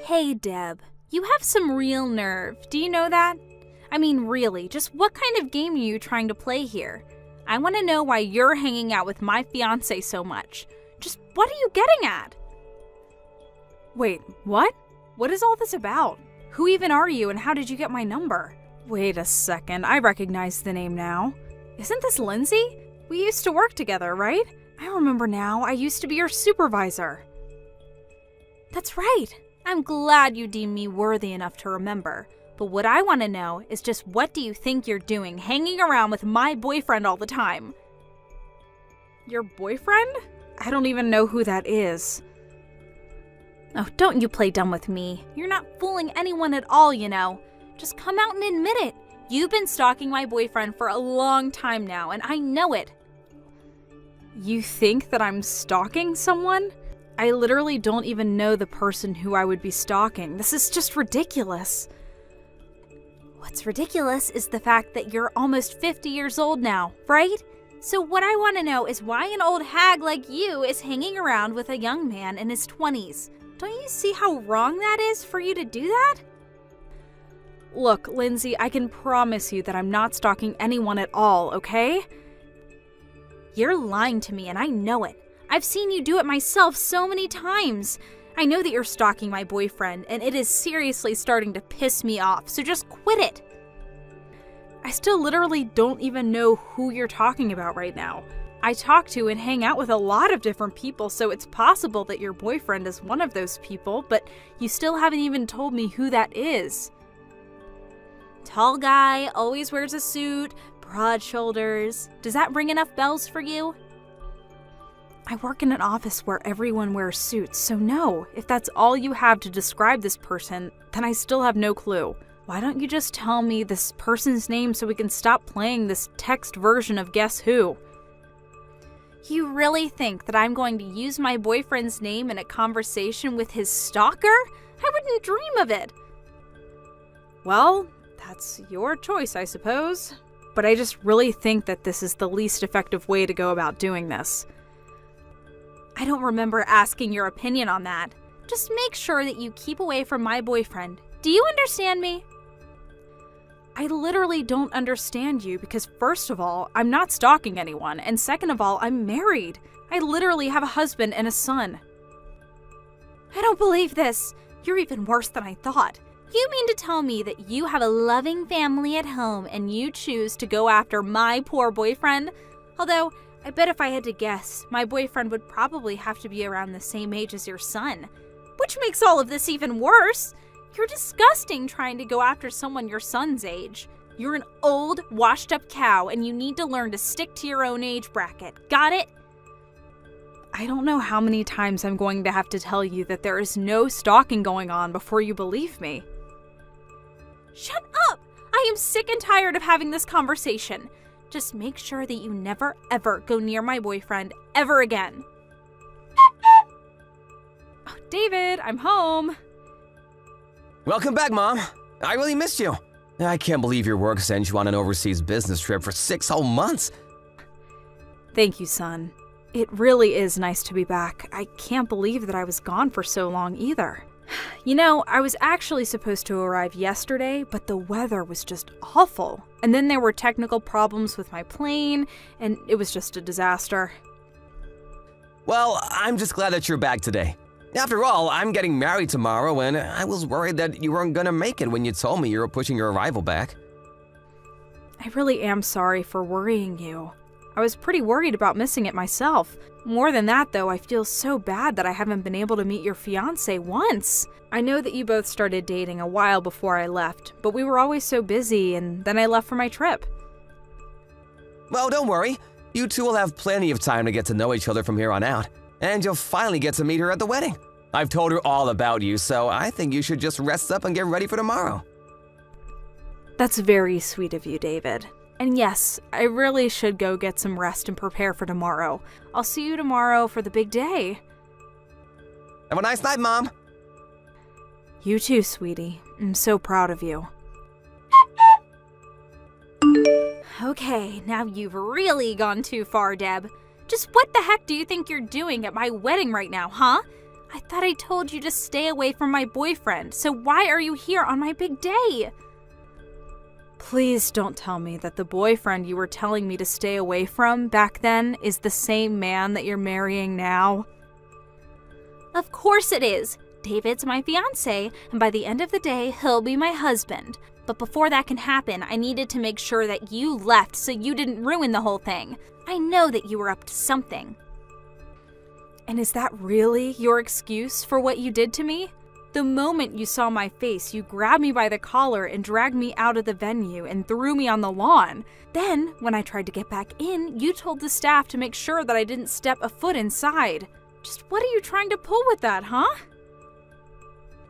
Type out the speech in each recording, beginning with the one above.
Hey, Deb, you have some real nerve. Do you know that? I mean, really, just what kind of game are you trying to play here? I want to know why you're hanging out with my fiance so much. Just what are you getting at? Wait, what? What is all this about? Who even are you and how did you get my number? Wait a second, I recognize the name now. Isn't this Lindsay? We used to work together, right? I remember now, I used to be your supervisor. That's right. I'm glad you deem me worthy enough to remember. But what I want to know is just what do you think you're doing hanging around with my boyfriend all the time? Your boyfriend? I don't even know who that is. Oh, don't you play dumb with me. You're not fooling anyone at all, you know. Just come out and admit it. You've been stalking my boyfriend for a long time now, and I know it. You think that I'm stalking someone? I literally don't even know the person who I would be stalking. This is just ridiculous. What's ridiculous is the fact that you're almost 50 years old now, right? So what I want to know is why an old hag like you is hanging around with a young man in his 20s. Don't you see how wrong that is for you to do that? Look, Lindsay, I can promise you that I'm not stalking anyone at all, okay? You're lying to me and I know it. I've seen you do it myself so many times. I know that you're stalking my boyfriend, and it is seriously starting to piss me off, so just quit it. I still literally don't even know who you're talking about right now. I talk to and hang out with a lot of different people, so it's possible that your boyfriend is one of those people, but you still haven't even told me who that is. Tall guy, always wears a suit, broad shoulders. Does that ring enough bells for you? I work in an office where everyone wears suits, so no, if that's all you have to describe this person, then I still have no clue. Why don't you just tell me this person's name so we can stop playing this text version of Guess Who? You really think that I'm going to use my boyfriend's name in a conversation with his stalker? I wouldn't dream of it. Well, that's your choice, I suppose. But I just really think that this is the least effective way to go about doing this. I don't remember asking your opinion on that. Just make sure that you keep away from my boyfriend. Do you understand me? I literally don't understand you because first of all, I'm not stalking anyone, and second of all, I'm married. I literally have a husband and a son. I don't believe this. You're even worse than I thought. You mean to tell me that you have a loving family at home and you choose to go after my poor boyfriend? Although, I bet if I had to guess, my boyfriend would probably have to be around the same age as your son. Which makes all of this even worse. You're disgusting trying to go after someone your son's age. You're an old, washed-up cow, and you need to learn to stick to your own age bracket. Got it? I don't know how many times I'm going to have to tell you that there is no stalking going on before you believe me. Shut up! I am sick and tired of having this conversation. Just make sure that you never, ever go near my boyfriend ever again. Oh, David, I'm home. Welcome back, Mom. I really missed you. I can't believe your work sent you on an overseas business trip for 6 whole months. Thank you, son. It really is nice to be back. I can't believe that I was gone for so long either. You know, I was actually supposed to arrive yesterday, but the weather was just awful. And then there were technical problems with my plane, and it was just a disaster. Well, I'm just glad that you're back today. After all, I'm getting married tomorrow, and I was worried that you weren't gonna make it when you told me you were pushing your arrival back. I really am sorry for worrying you. I was pretty worried about missing it myself. More than that, though, I feel so bad that I haven't been able to meet your fiance once. I know that you both started dating a while before I left, but we were always so busy, and then I left for my trip. Well, don't worry. You two will have plenty of time to get to know each other from here on out, and you'll finally get to meet her at the wedding. I've told her all about you, so I think you should just rest up and get ready for tomorrow. That's very sweet of you, David. And yes, I really should go get some rest and prepare for tomorrow. I'll see you tomorrow for the big day. Have a nice night, Mom. You too, sweetie. I'm so proud of you. Okay, now you've really gone too far, Deb. Just what the heck do you think you're doing at my wedding right now, huh? I thought I told you to stay away from my boyfriend, so why are you here on my big day? Please don't tell me that the boyfriend you were telling me to stay away from back then is the same man that you're marrying now. Of course it is. David's my fiance, and by the end of the day, he'll be my husband. But before that can happen, I needed to make sure that you left so you didn't ruin the whole thing. I know that you were up to something. And is that really your excuse for what you did to me? The moment you saw my face, you grabbed me by the collar and dragged me out of the venue and threw me on the lawn. Then, when I tried to get back in, you told the staff to make sure that I didn't step a foot inside. Just what are you trying to pull with that, huh?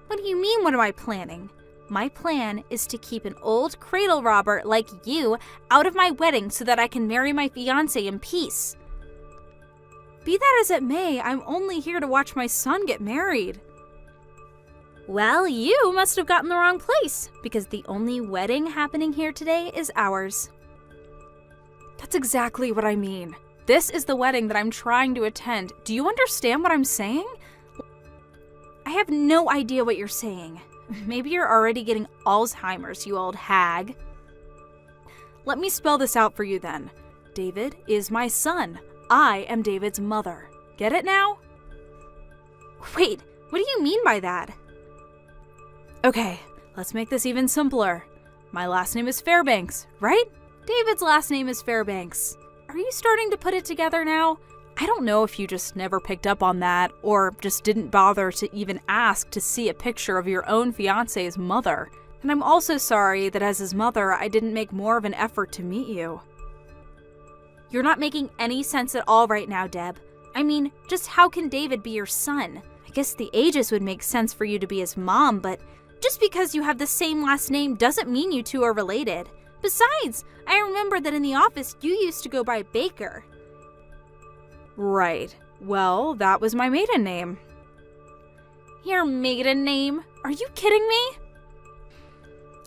What do you mean, what am I planning? My plan is to keep an old cradle robber like you out of my wedding so that I can marry my fiancé in peace. Be that as it may, I'm only here to watch my son get married. Well, you must have gotten the wrong place, because the only wedding happening here today is ours. That's exactly what I mean. This is the wedding that I'm trying to attend. Do you understand what I'm saying? I have no idea what you're saying. Maybe you're already getting Alzheimer's, you old hag. Let me spell this out for you then. David is my son. I am David's mother. Get it now? Wait, what do you mean by that? Okay, let's make this even simpler. My last name is Fairbanks, right? David's last name is Fairbanks. Are you starting to put it together now? I don't know if you just never picked up on that, or just didn't bother to even ask to see a picture of your own fiance's mother. And I'm also sorry that as his mother, I didn't make more of an effort to meet you. You're not making any sense at all right now, Deb. I mean, just how can David be your son? I guess the ages would make sense for you to be his mom, but just because you have the same last name doesn't mean you two are related. Besides, I remember that in the office you used to go by Baker. Right. Well, that was my maiden name. Your maiden name? Are you kidding me?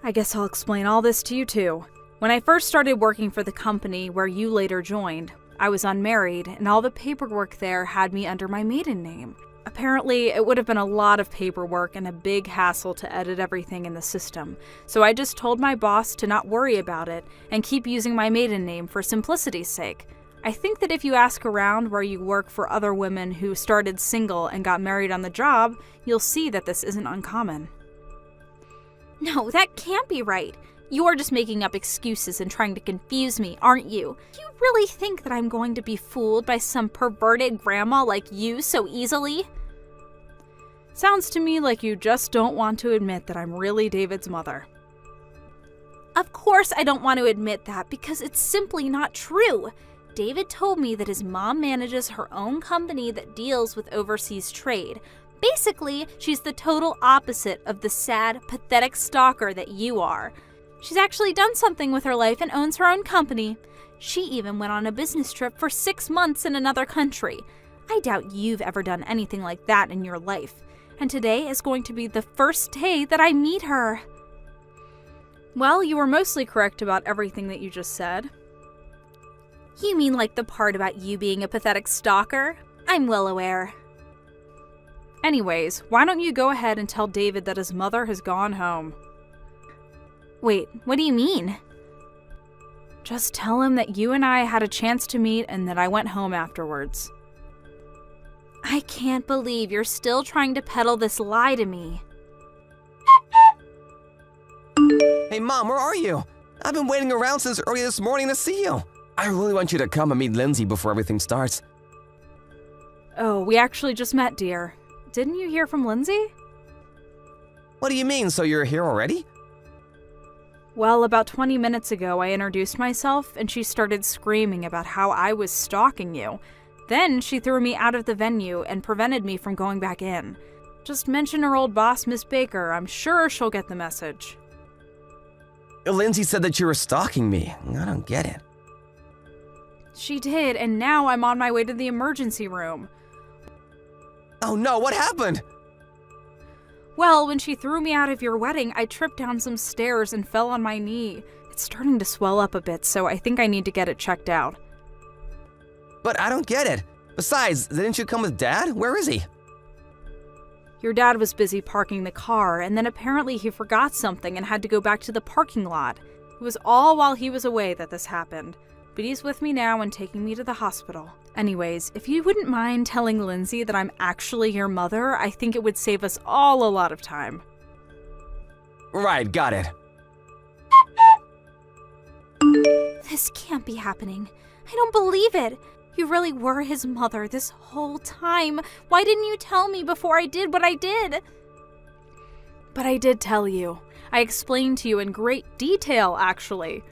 I guess I'll explain all this to you too. When I first started working for the company where you later joined, I was unmarried and all the paperwork there had me under my maiden name. Apparently, it would have been a lot of paperwork and a big hassle to edit everything in the system, so I just told my boss to not worry about it and keep using my maiden name for simplicity's sake. I think that if you ask around where you work for other women who started single and got married on the job, you'll see that this isn't uncommon. No, that can't be right. You're just making up excuses and trying to confuse me, aren't you? Do you really think that I'm going to be fooled by some perverted grandma like you so easily? Sounds to me like you just don't want to admit that I'm really David's mother. Of course I don't want to admit that because it's simply not true. David told me that his mom manages her own company that deals with overseas trade. Basically, she's the total opposite of the sad, pathetic stalker that you are. She's actually done something with her life and owns her own company. She even went on a business trip for 6 months in another country. I doubt you've ever done anything like that in your life. And today is going to be the first day that I meet her. Well, you were mostly correct about everything that you just said. You mean like the part about you being a pathetic stalker? I'm well aware. Anyways, why don't you go ahead and tell David that his mother has gone home? Wait, what do you mean? Just tell him that you and I had a chance to meet and that I went home afterwards. I can't believe you're still trying to peddle this lie to me. Hey, Mom, where are you? I've been waiting around since early this morning to see you. I really want you to come and meet Lindsay before everything starts. Oh, we actually just met, dear. Didn't you hear from Lindsay? What do you mean, so you're here already? Well, about 20 minutes ago, I introduced myself, and she started screaming about how I was stalking you. Then she threw me out of the venue and prevented me from going back in. Just mention her old boss, Miss Baker. I'm sure she'll get the message. Lindsay said that you were stalking me. I don't get it. She did, and now I'm on my way to the emergency room. Oh no, what happened? Well, when she threw me out of your wedding, I tripped down some stairs and fell on my knee. It's starting to swell up a bit, so I think I need to get it checked out. But I don't get it. Besides, didn't you come with Dad? Where is he? Your dad was busy parking the car, and then apparently he forgot something and had to go back to the parking lot. It was all while he was away that this happened. But he's with me now and taking me to the hospital. Anyways, if you wouldn't mind telling Lindsay that I'm actually your mother, I think it would save us all a lot of time. Right, got it. This can't be happening. I don't believe it. You really were his mother this whole time. Why didn't you tell me before I did what I did? But I did tell you. I explained to you in great detail, actually.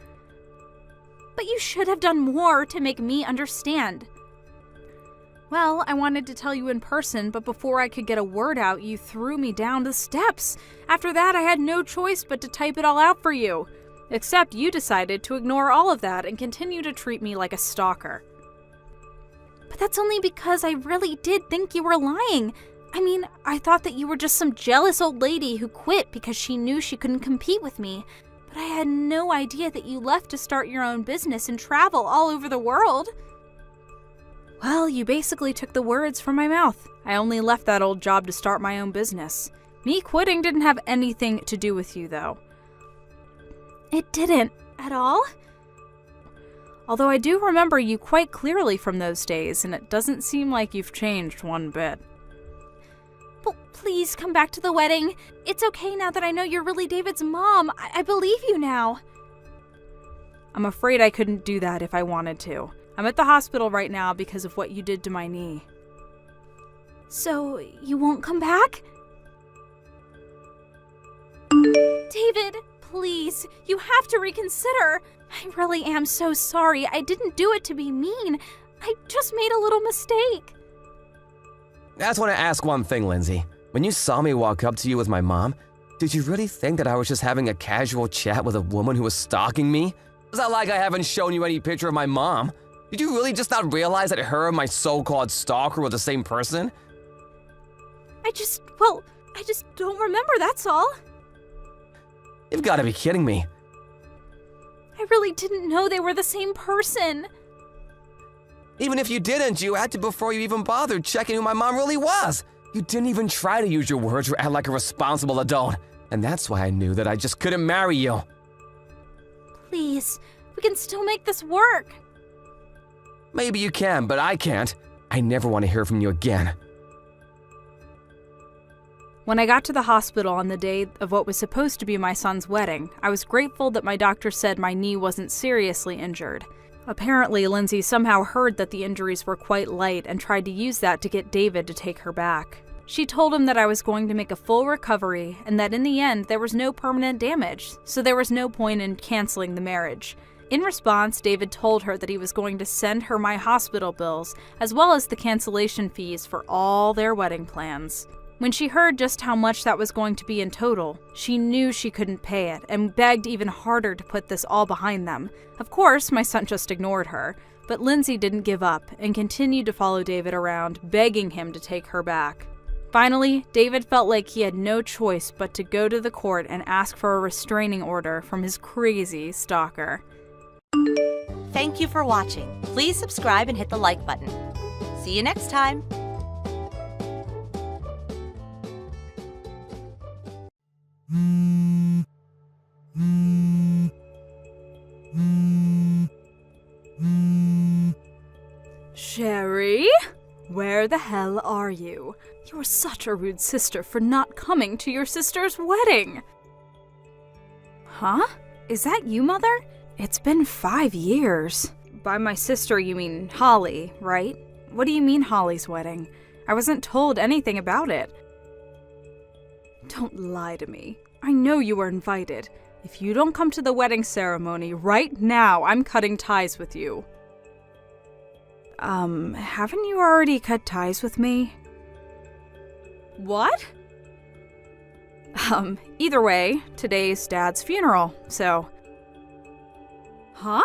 But you should have done more to make me understand. Well, I wanted to tell you in person, but before I could get a word out, you threw me down the steps. After that, I had no choice but to type it all out for you. Except you decided to ignore all of that and continue to treat me like a stalker. But that's only because I really did think you were lying. I mean, I thought that you were just some jealous old lady who quit because she knew she couldn't compete with me. But I had no idea that you left to start your own business and travel all over the world. Well, you basically took the words from my mouth. I only left that old job to start my own business. Me quitting didn't have anything to do with you, though. It didn't at all? Although I do remember you quite clearly from those days, and it doesn't seem like you've changed one bit. Well, please come back to the wedding. It's okay now that I know you're really David's mom. I believe you now. I'm afraid I couldn't do that if I wanted to. I'm at the hospital right now because of what you did to my knee. So, you won't come back? David, please, you have to reconsider. I really am so sorry. I didn't do it to be mean. I just made a little mistake. I just want to ask one thing, Lindsay. When you saw me walk up to you with my mom, did you really think that I was just having a casual chat with a woman who was stalking me? It's not like I haven't shown you any picture of my mom. Did you really just not realize that her and my so-called stalker were the same person? I just don't remember, that's all. You've got to be kidding me. I really didn't know they were the same person. Even if you didn't, you acted before you even bothered checking who my mom really was. You didn't even try to use your words or act like a responsible adult. And that's why I knew that I just couldn't marry you. Please, we can still make this work. Maybe you can, but I can't. I never want to hear from you again. When I got to the hospital on the day of what was supposed to be my son's wedding, I was grateful that my doctor said my knee wasn't seriously injured. Apparently, Lindsay somehow heard that the injuries were quite light and tried to use that to get David to take her back. She told him that I was going to make a full recovery and that in the end there was no permanent damage, so there was no point in canceling the marriage. In response, David told her that he was going to send her my hospital bills, as well as the cancellation fees for all their wedding plans. When she heard just how much that was going to be in total, she knew she couldn't pay it and begged even harder to put this all behind them. Of course, my son just ignored her, but Lindsay didn't give up and continued to follow David around, begging him to take her back. Finally, David felt like he had no choice but to go to the court and ask for a restraining order from his crazy stalker. Thank you for watching. Please subscribe and hit the like button. See you next time. Sherry? Where the hell are you? You're such a rude sister for not coming to your sister's wedding. Huh? Is that you, Mother? It's been 5 years. By my sister, you mean Holly, right? What do you mean Holly's wedding? I wasn't told anything about it. Don't lie to me. I know you were invited. If you don't come to the wedding ceremony right now, I'm cutting ties with you. Haven't you already cut ties with me? What? Either way, today's Dad's funeral, so... Huh?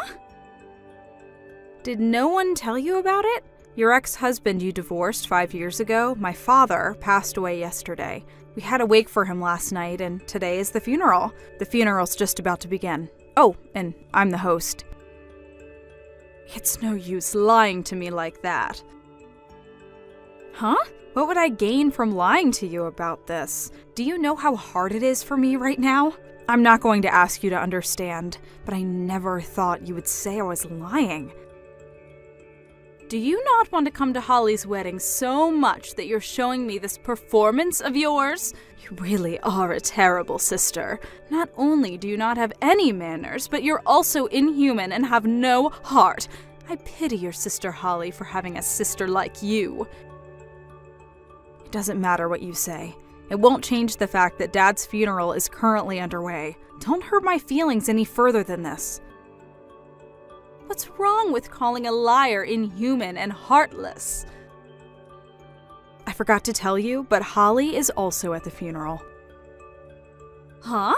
Did no one tell you about it? Your ex-husband you divorced 5 years ago, my father, passed away yesterday. We had a wake for him last night, and today is the funeral. The funeral's just about to begin. Oh, and I'm the host. It's no use lying to me like that. Huh? What would I gain from lying to you about this? Do you know how hard it is for me right now? I'm not going to ask you to understand, but I never thought you would say I was lying. Do you not want to come to Holly's wedding so much that you're showing me this performance of yours? You really are a terrible sister. Not only do you not have any manners, but you're also inhuman and have no heart. I pity your sister Holly for having a sister like you. It doesn't matter what you say. It won't change the fact that Dad's funeral is currently underway. Don't hurt my feelings any further than this. What's wrong with calling a liar inhuman and heartless? I forgot to tell you, but Holly is also at the funeral. Huh?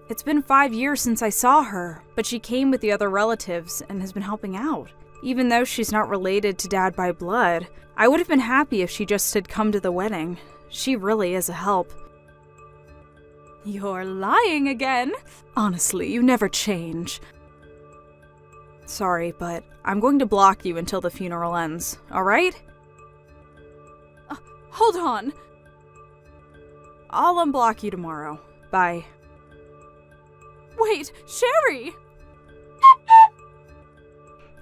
It's been 5 years since I saw her, but she came with the other relatives and has been helping out. Even though she's not related to Dad by blood, I would have been happy if she just had come to the wedding. She really is a help. You're lying again. Honestly, you never change. Sorry, but I'm going to block you until the funeral ends, alright? Hold on. I'll unblock you tomorrow. Bye. Wait, Sherry!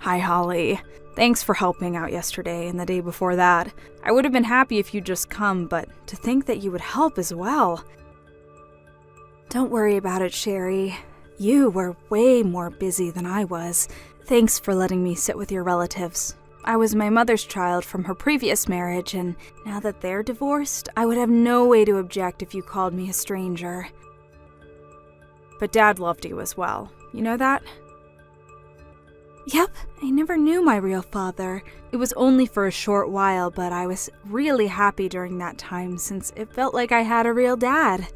Hi, Holly. Thanks for helping out yesterday and the day before that. I would have been happy if you'd just come, but to think that you would help as well. Don't worry about it, Sherry. You were way more busy than I was. Thanks for letting me sit with your relatives. I was my mother's child from her previous marriage, and now that they're divorced, I would have no way to object if you called me a stranger. But Dad loved you as well. You know that? Yep, I never knew my real father. It was only for a short while, but I was really happy during that time since it felt like I had a real dad.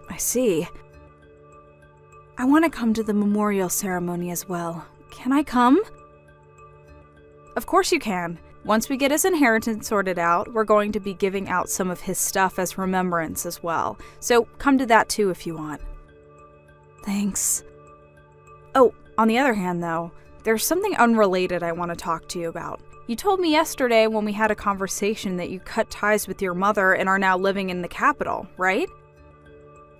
I see. I want to come to the memorial ceremony as well. Can I come? Of course you can. Once we get his inheritance sorted out, we're going to be giving out some of his stuff as remembrance as well. So come to that too if you want. Thanks. Oh, on the other hand though, there's something unrelated I want to talk to you about. You told me yesterday when we had a conversation that you cut ties with your mother and are now living in the capital, right?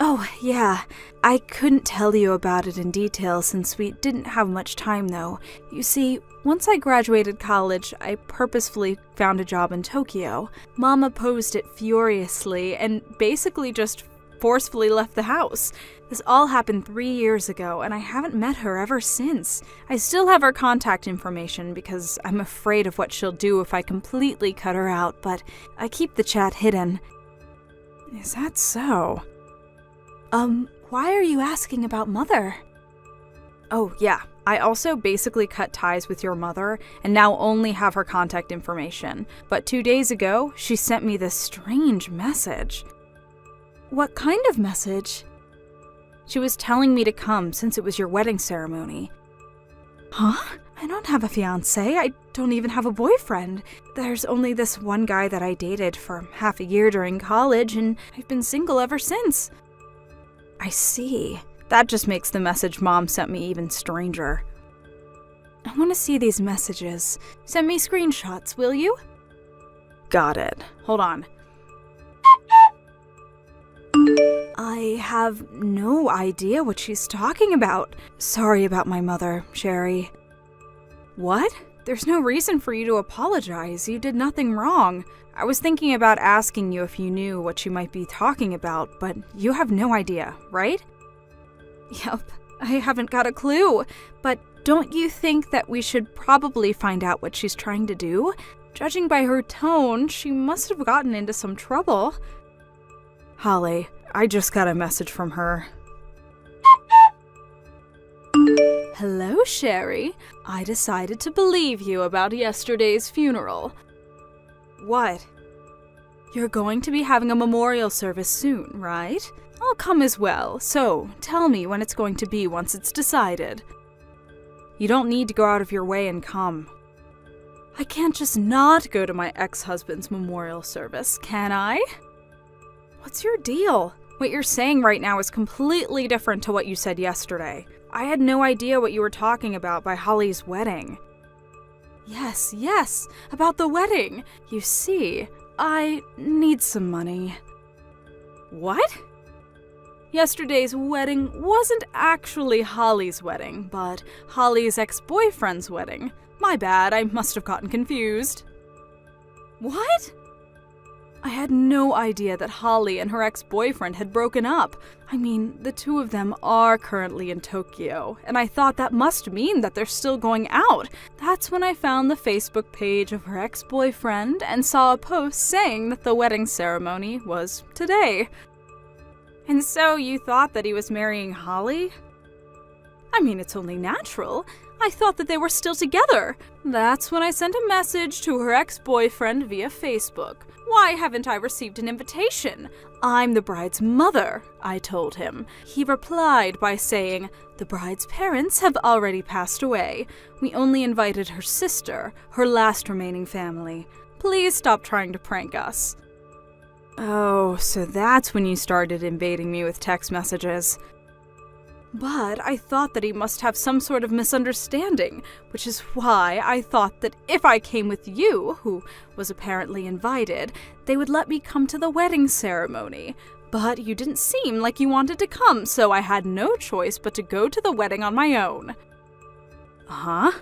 Oh, yeah. I couldn't tell you about it in detail since we didn't have much time, though. You see, once I graduated college, I purposefully found a job in Tokyo. Mom opposed it furiously and basically just forcefully left the house. This all happened 3 years ago, and I haven't met her ever since. I still have her contact information because I'm afraid of what she'll do if I completely cut her out, but I keep the chat hidden. Is that so? Why are you asking about Mother? Oh, yeah. I also basically cut ties with your mother and now only have her contact information. But 2 days ago, she sent me this strange message. What kind of message? She was telling me to come since it was your wedding ceremony. Huh? I don't have a fiance. I don't even have a boyfriend. There's only this one guy that I dated for half a year during college, and I've been single ever since. I see. That just makes the message Mom sent me even stranger. I want to see these messages. Send me screenshots, will you? Got it. Hold on. I have no idea what she's talking about. Sorry about my mother, Sherry. What? There's no reason for you to apologize. You did nothing wrong. I was thinking about asking you if you knew what she might be talking about, but you have no idea, right? Yep, I haven't got a clue. But don't you think that we should probably find out what she's trying to do? Judging by her tone, she must have gotten into some trouble. Holly, I just got a message from her. Hello, Sherry. I decided to believe you about yesterday's funeral. What? You're going to be having a memorial service soon, right? I'll come as well, so tell me when it's going to be once it's decided. You don't need to go out of your way and come. I can't just not go to my ex-husband's memorial service, can I? What's your deal? What you're saying right now is completely different to what you said yesterday. I had no idea what you were talking about by Holly's wedding. Yes, about the wedding. You see, I need some money. What? Yesterday's wedding wasn't actually Holly's wedding, but Holly's ex-boyfriend's wedding. My bad, I must have gotten confused. What? I had no idea that Holly and her ex-boyfriend had broken up. I mean, the two of them are currently in Tokyo, and I thought that must mean that they're still going out. That's when I found the Facebook page of her ex-boyfriend and saw a post saying that the wedding ceremony was today. And so you thought that he was marrying Holly? I mean, it's only natural. I thought that they were still together. That's when I sent a message to her ex-boyfriend via Facebook. Why haven't I received an invitation? I'm the bride's mother, I told him. He replied by saying, the bride's parents have already passed away. We only invited her sister, her last remaining family. Please stop trying to prank us. Oh, so that's when you started invading me with text messages. But I thought that he must have some sort of misunderstanding, which is why I thought that if I came with you, who was apparently invited, they would let me come to the wedding ceremony. But you didn't seem like you wanted to come, so I had no choice but to go to the wedding on my own. Huh?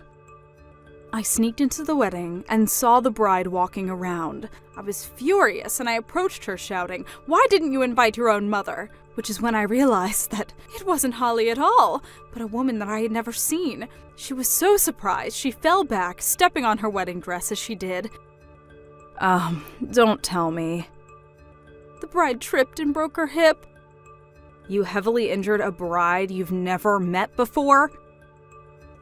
I sneaked into the wedding and saw the bride walking around. I was furious and I approached her shouting, "Why didn't you invite your own mother?" Which is when I realized that it wasn't Holly at all, but a woman that I had never seen. She was so surprised she fell back, stepping on her wedding dress as she did. Don't tell me. The bride tripped and broke her hip. You heavily injured a bride you've never met before?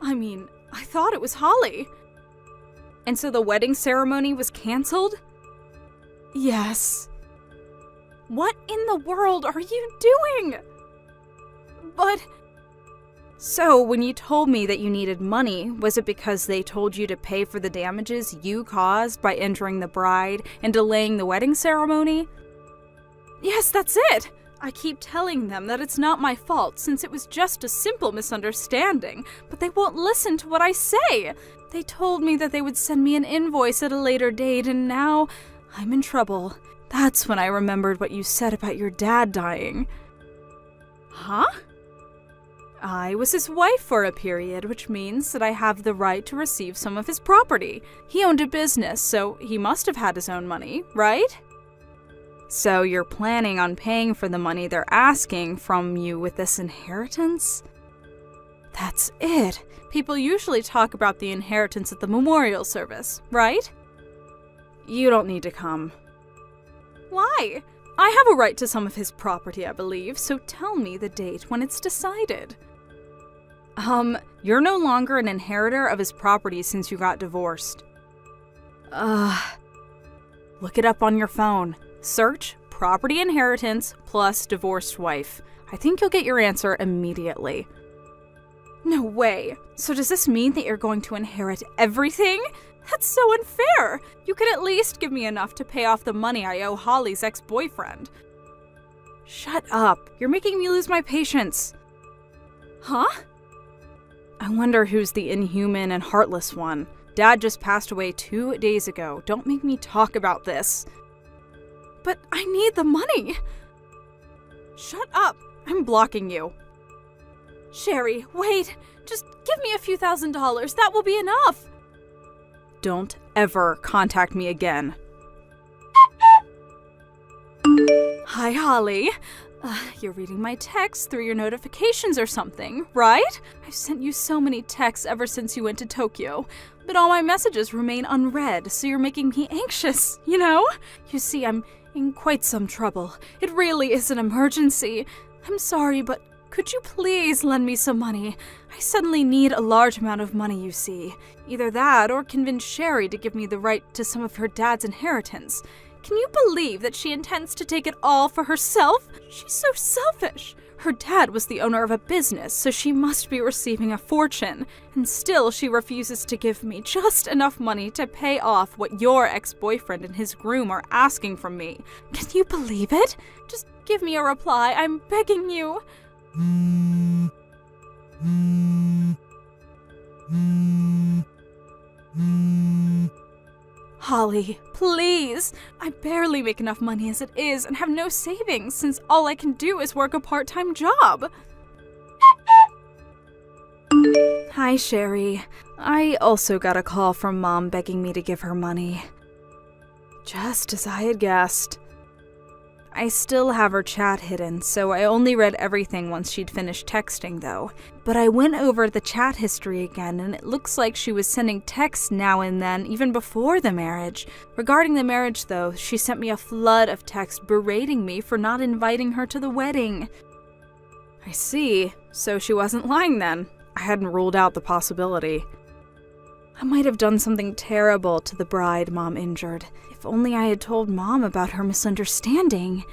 I mean, I thought it was Holly. And so the wedding ceremony was canceled? Yes. What in the world are you doing? But... So, when you told me that you needed money, was it because they told you to pay for the damages you caused by injuring the bride and delaying the wedding ceremony? Yes, that's it! I keep telling them that it's not my fault since it was just a simple misunderstanding, but they won't listen to what I say. They told me that they would send me an invoice at a later date, and now I'm in trouble. That's when I remembered what you said about your dad dying. Huh? I was his wife for a period, which means that I have the right to receive some of his property. He owned a business, so he must have had his own money, right? So you're planning on paying for the money they're asking from you with this inheritance? That's it. People usually talk about the inheritance at the memorial service, right? You don't need to come. Why? I have a right to some of his property, I believe, so tell me the date when it's decided. You're no longer an inheritor of his property since you got divorced. Look it up on your phone. Search property inheritance plus divorced wife. I think you'll get your answer immediately. No way. So does this mean that you're going to inherit everything? That's so unfair. You could at least give me enough to pay off the money I owe Holly's ex-boyfriend. Shut up. You're making me lose my patience. Huh? I wonder who's the inhuman and heartless one. Dad just passed away 2 days ago. Don't make me talk about this. But I need the money. Shut up. I'm blocking you. Sherry, wait. Just give me a few $1,000s. That will be enough. Don't ever contact me again. Hi, Holly. You're reading my texts through your notifications or something, right? I've sent you so many texts ever since you went to Tokyo, but all my messages remain unread, so you're making me anxious, you know? You see, I'm in quite some trouble. It really is an emergency. I'm sorry, but could you please lend me some money? I suddenly need a large amount of money, you see. Either that or convince Sherry to give me the right to some of her dad's inheritance. Can you believe that she intends to take it all for herself? She's so selfish. Her dad was the owner of a business, so she must be receiving a fortune. And still she refuses to give me just enough money to pay off what your ex-boyfriend and his groom are asking from me. Can you believe it? Just give me a reply, I'm begging you. Holly, please! I barely make enough money as it is and have no savings since all I can do is work a part-time job. Hi, Sherry. I also got a call from Mom begging me to give her money. Just as I had guessed. I still have her chat hidden, so I only read everything once she'd finished texting, though. But I went over the chat history again, and it looks like she was sending texts now and then, even before the marriage. Regarding the marriage, though, she sent me a flood of texts berating me for not inviting her to the wedding. I see. So she wasn't lying then. I hadn't ruled out the possibility. I might have done something terrible to the bride Mom injured. If only I had told Mom about her misunderstanding.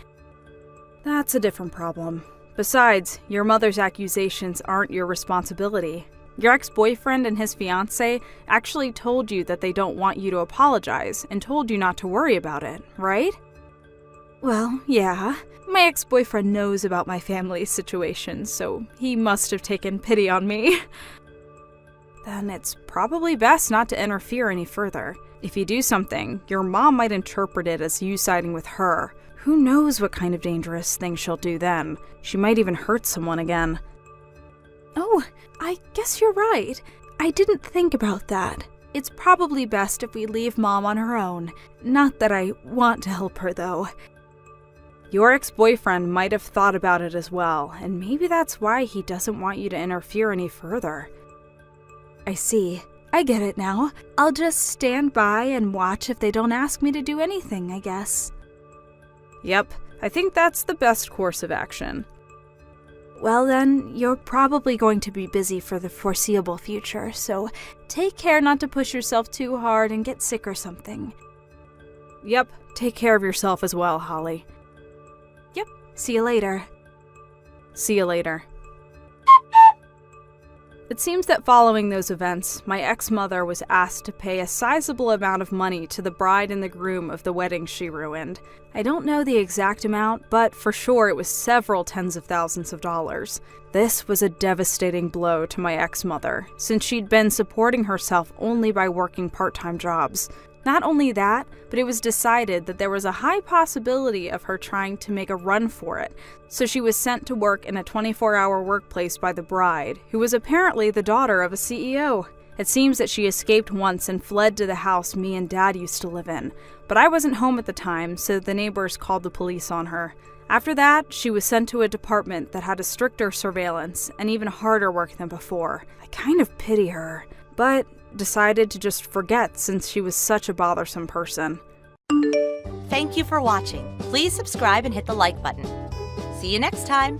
That's a different problem. Besides, your mother's accusations aren't your responsibility. Your ex-boyfriend and his fiance actually told you that they don't want you to apologize and told you not to worry about it, right? Well, yeah. My ex-boyfriend knows about my family's situation, so he must have taken pity on me. Then it's probably best not to interfere any further. If you do something, your mom might interpret it as you siding with her. Who knows what kind of dangerous thing she'll do then? She might even hurt someone again. Oh, I guess you're right. I didn't think about that. It's probably best if we leave Mom on her own. Not that I want to help her, though. Your ex-boyfriend might have thought about it as well, and maybe that's why he doesn't want you to interfere any further. I see. I get it now. I'll just stand by and watch if they don't ask me to do anything, I guess. Yep, I think that's the best course of action. Well then, you're probably going to be busy for the foreseeable future, so take care not to push yourself too hard and get sick or something. Yep, take care of yourself as well, Holly. Yep, see you later. See you later. It seems that following those events, my ex-mother was asked to pay a sizable amount of money to the bride and the groom of the wedding she ruined. I don't know the exact amount, but for sure it was several tens of thousands of dollars. This was a devastating blow to my ex-mother, since she'd been supporting herself only by working part-time jobs. Not only that, but it was decided that there was a high possibility of her trying to make a run for it, so she was sent to work in a 24-hour workplace by the bride, who was apparently the daughter of a CEO. It seems that she escaped once and fled to the house me and Dad used to live in, but I wasn't home at the time, so the neighbors called the police on her. After that, she was sent to a department that had a stricter surveillance and even harder work than before. I kind of pity her, but decided to just forget since she was such a bothersome person. Thank you for watching. Please subscribe and hit the like button. See you next time.